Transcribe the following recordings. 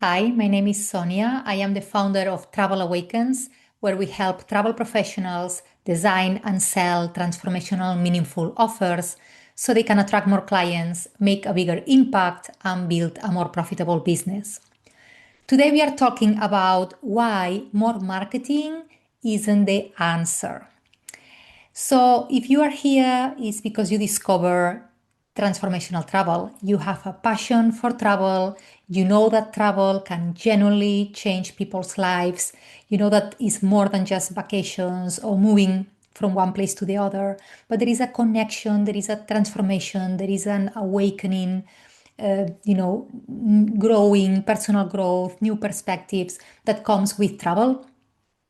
Hi, my name is Sonia. I am the founder of Travel Awakens, where we help travel professionals design and sell transformational, meaningful offers so they can attract more clients, make a bigger impact, and build a more profitable business. Today, we are talking about why more marketing isn't the answer. So, if you are here, it's because you discover transformational travel. You have a passion for travel. You know that travel can genuinely change people's lives. You know that it's more than just vacations or moving from one place to the other, but there is a connection, there is a transformation, there is an awakening, growing, personal growth, new perspectives that comes with travel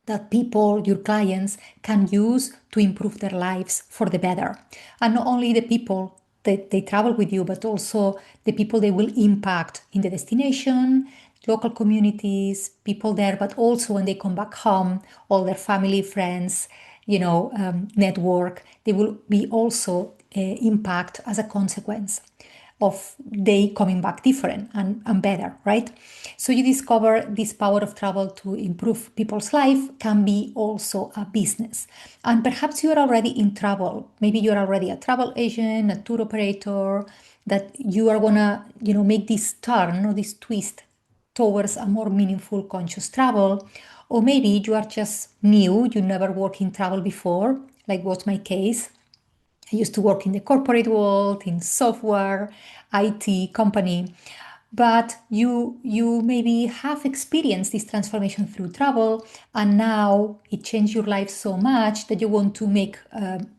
that people, your clients, can use to improve their lives for the better. And not only the people that they travel with you, but also the people they will impact in the destination, local communities, people there, but also when they come back home, all their family, friends, network, they will be also impact as a consequence of they coming back different and better, right? So you discover this power of travel to improve people's life can be also a business. And perhaps you are already in travel. Maybe you're already a travel agent, a tour operator, that you are gonna, make this turn or this twist towards a more meaningful conscious travel. Or maybe you are just new, you never worked in travel before, like was my case. I used to work in the corporate world, in software, IT company, but you maybe have experienced this transformation through travel, and now it changed your life so much that you want to make,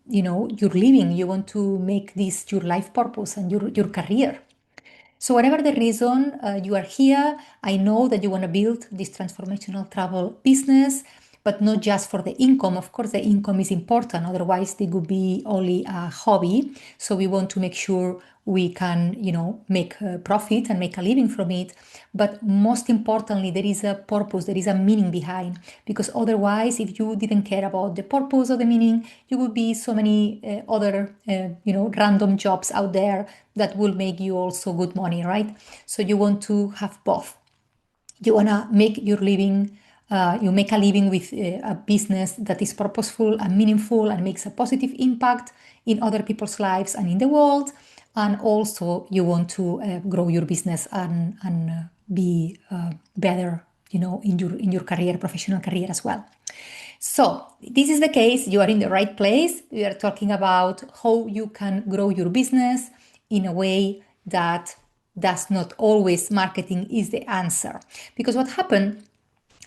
your living. You want to make this your life purpose and your career. So, whatever the reason you are here, I know that you want to build this transformational travel business, but not just for the income. Of course, the income is important, otherwise, it would be only a hobby. So, we want to make sure we can, make a profit and make a living from it. But most importantly, there is a purpose, there is a meaning behind. Because otherwise, if you didn't care about the purpose or the meaning, you would be so many other, random jobs out there that will make you also good money, right? So you want to have both. You want to make your living, you make a living with a business that is purposeful and meaningful and makes a positive impact in other people's lives and in the world. And also you want to grow your business and be better, in your career, professional career as well. So, this is the case, you are in the right place. We are talking about how you can grow your business in a way that does not always marketing is the answer. Because what happened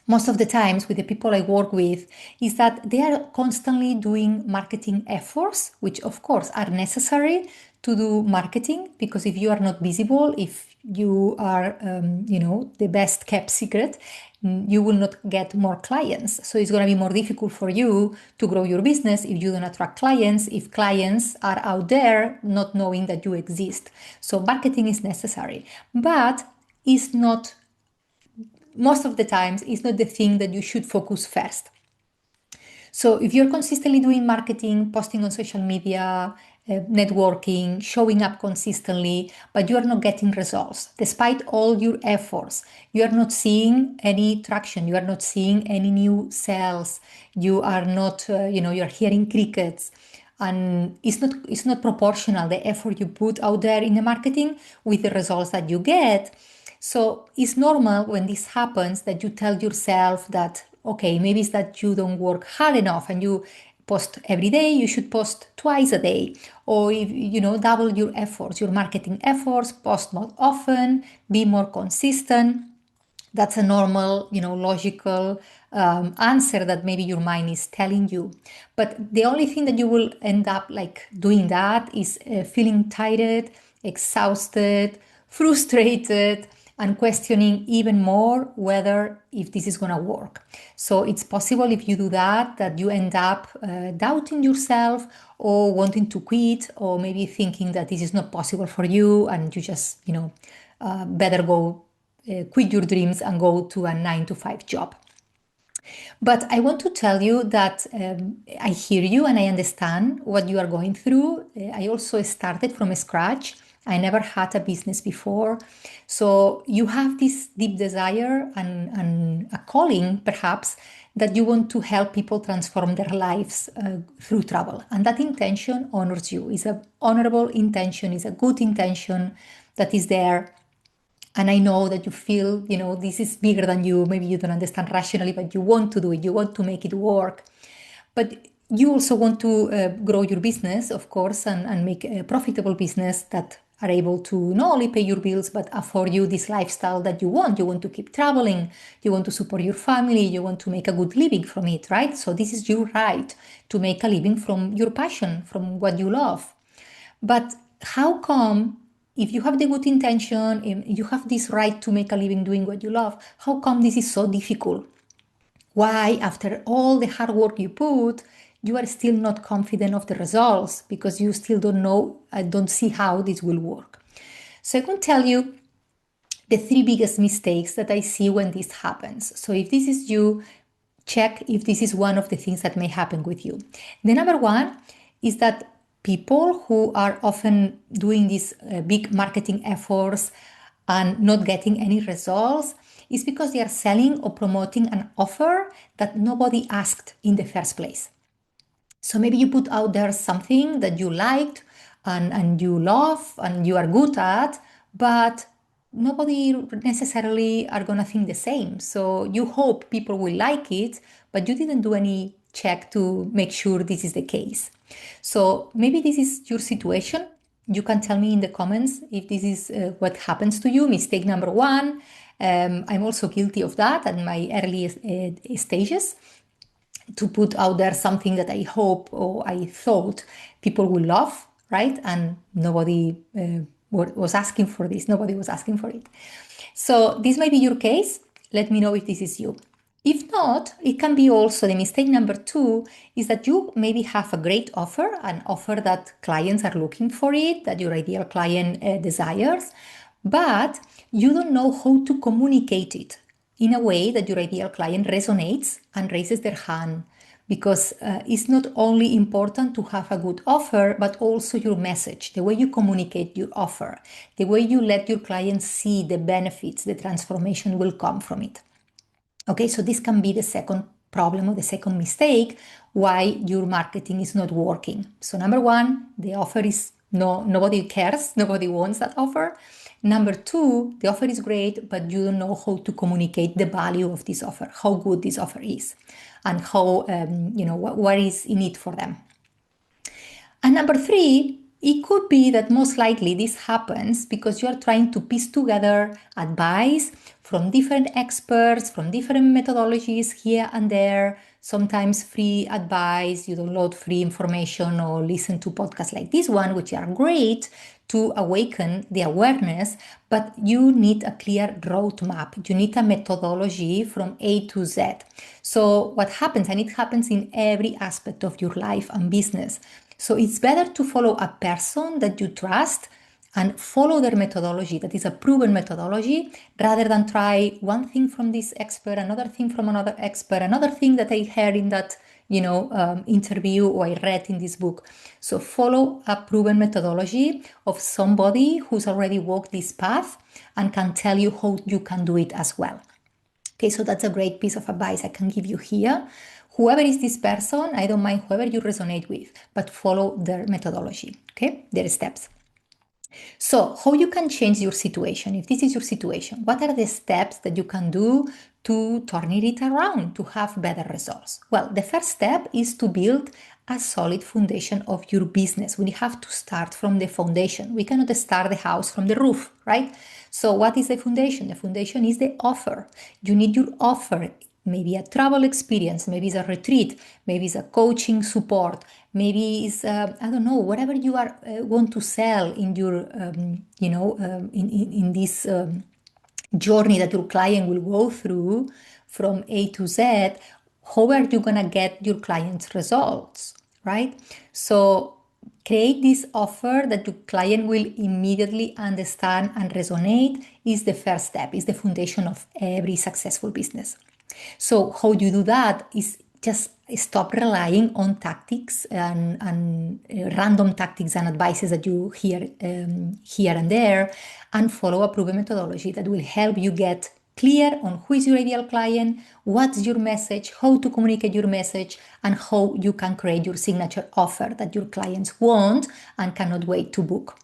most of the times with the people I work with is that they are constantly doing marketing efforts, which of course are necessary to do marketing, because if you are not visible, if you are, the best kept secret, you will not get more clients. So it's going to be more difficult for you to grow your business if you don't attract clients, if clients are out there not knowing that you exist. So marketing is necessary, but it's not most of the times it's not the thing that you should focus first. So if you're consistently doing marketing, posting on social media, networking, showing up consistently, but you are not getting results, despite all your efforts, you are not seeing any traction, you are not seeing any new sales, you are not, you're hearing crickets, and it's not proportional the effort you put out there in the marketing with the results that you get. So it's normal when this happens that you tell yourself that, okay, maybe it's that you don't work hard enough and you post every day, you should post twice a day. Or if double your efforts, your marketing efforts, post more often, be more consistent. That's a normal, logical answer that maybe your mind is telling you. But the only thing that you will end up like doing that is feeling tired, exhausted, frustrated, and questioning even more whether if this is going to work. So it's possible if you do that you end up doubting yourself or wanting to quit, or maybe thinking that this is not possible for you and you just, better go quit your dreams and go to a 9 to 5 job. But I want to tell you that I hear you and I understand what you are going through. I also started from scratch. I never had a business before. So you have this deep desire and a calling, perhaps, that you want to help people transform their lives through travel. And that intention honors you. It's an honorable intention, it's a good intention that is there. And I know that you feel, this is bigger than you. Maybe you don't understand rationally, but you want to do it. You want to make it work. But you also want to grow your business, of course, and make a profitable business that are able to not only pay your bills, but afford you this lifestyle that you want. You want to keep traveling. You want to support your family. You want to make a good living from it, right? So this is your right to make a living from your passion, from what you love. But how come, if you have the good intention, if you have this right to make a living doing what you love, how come this is so difficult? Why, after all the hard work you put, you are still not confident of the results because you still don't know, don't see how this will work? So I can tell you the three biggest mistakes that I see when this happens. So if this is you, check if this is one of the things that may happen with you. The number one is that people who are often doing these big marketing efforts and not getting any results is because they are selling or promoting an offer that nobody asked in the first place. So maybe you put out there something that you liked and you love and you are good at, but nobody necessarily are going to think the same. So you hope people will like it, but you didn't do any check to make sure this is the case. So maybe this is your situation. You can tell me in the comments if this is what happens to you. Mistake number one. I'm also guilty of that at my earliest stages, to put out there something that I hope or I thought people will love, right? And nobody was asking for this. Nobody was asking for it. So this might be your case. Let me know if this is you. If not, it can be also the mistake number two is that you maybe have a great offer, an offer that clients are looking for it, that your ideal client desires, but you don't know how to communicate it in a way that your ideal client resonates and raises their hand, because it's not only important to have a good offer, but also your message, the way you communicate your offer, the way you let your clients see the benefits, the transformation will come from it. Okay, so this can be the second problem or the second mistake why your marketing is not working. So number one, the offer is nobody cares, nobody wants that offer. Number two, the offer is great, but you don't know how to communicate the value of this offer, how good this offer is, and how what is in it for them. And number three, it could be that most likely this happens because you are trying to piece together advice from different experts, from different methodologies here and there, sometimes free advice. You download free information or listen to podcasts like this one, which are great to awaken the awareness, but you need a clear roadmap. You need a methodology from A to Z. So what happens, and it happens in every aspect of your life and business. So it's better to follow a person that you trust and follow their methodology, that is a proven methodology, rather than try one thing from this expert, another thing from another expert, another thing that I heard in that interview or I read in this book. So follow a proven methodology of somebody who's already walked this path and can tell you how you can do it as well. Okay, so that's a great piece of advice I can give you here. Whoever is this person, I don't mind whoever you resonate with, but follow their methodology, okay, their steps. So how you can change your situation? If this is your situation, what are the steps that you can do to turn it around, to have better results? Well, the first step is to build a solid foundation of your business. We have to start from the foundation. We cannot start the house from the roof, right? So what is the foundation? The foundation is the offer. You need your offer. Maybe a travel experience, maybe it's a retreat, maybe it's a coaching support, maybe it's I don't know, whatever you are want to sell in your in this journey that your client will go through from A to Z. How are you gonna get your client's results, right? So create this offer that your client will immediately understand and resonate is the first step, is the foundation of every successful business. So how you do that is just stop relying on tactics and random tactics and advices that you hear here and there, and follow a proven methodology that will help you get clear on who is your ideal client, what's your message, how to communicate your message, and how you can create your signature offer that your clients want and cannot wait to book.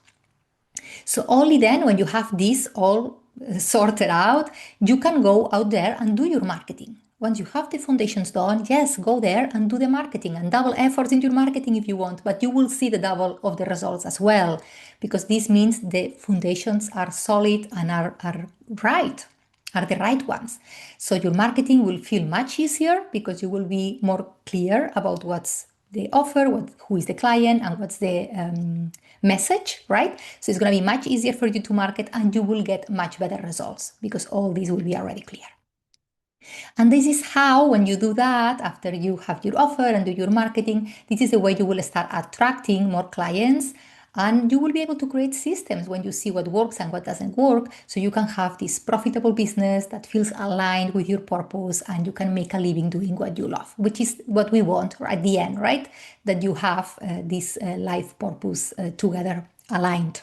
So only then, when you have this all sorted out, you can go out there and do your marketing. Once you have the foundations done, yes, go there and do the marketing and double efforts in your marketing if you want, but you will see the double of the results as well, because this means the foundations are solid and are right, are the right ones. So your marketing will feel much easier because you will be more clear about what's the offer, who is the client, and what's the message, right? So it's going to be much easier for you to market, and you will get much better results because all these will be already clear. And this is how, when you do that, after you have your offer and do your marketing, this is the way you will start attracting more clients, and you will be able to create systems when you see what works and what doesn't work, so you can have this profitable business that feels aligned with your purpose, and you can make a living doing what you love, which is what we want at the end, right? That you have this life purpose together aligned.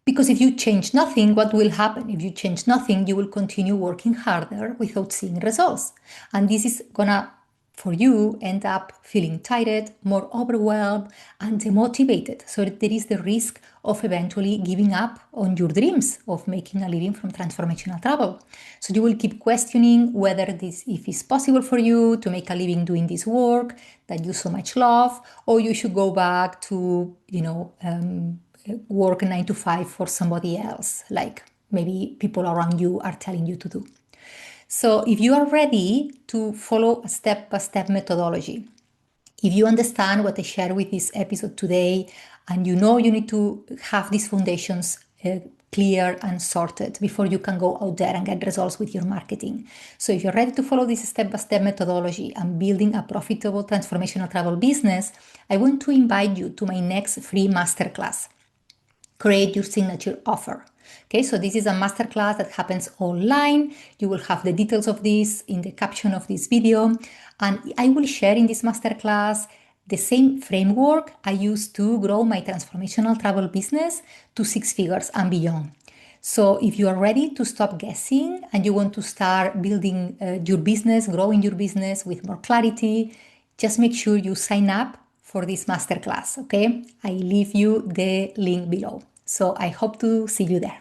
Because if you change nothing, what will happen? If you change nothing, you will continue working harder without seeing results. And this is gonna, for you, end up feeling tired, more overwhelmed, and demotivated. So there is the risk of eventually giving up on your dreams of making a living from transformational travel. So you will keep questioning whether if it's possible for you to make a living doing this work that you so much love, or you should go back to, work 9 to 5 for somebody else, like maybe people around you are telling you to do. So if you are ready to follow a step-by-step methodology, if you understand what I share with this episode today, and you know you need to have these foundations clear and sorted before you can go out there and get results with your marketing. So if you're ready to follow this step-by-step methodology and building a profitable transformational travel business, I want to invite you to my next free masterclass. Create your signature offer. Okay, so this is a masterclass that happens online. You will have the details of this in the caption of this video. And I will share in this masterclass the same framework I used to grow my transformational travel business to 6 figures and beyond. So if you are ready to stop guessing and you want to start building your business, growing your business with more clarity, just make sure you sign up for this masterclass, okay? I leave you the link below. So I hope to see you there.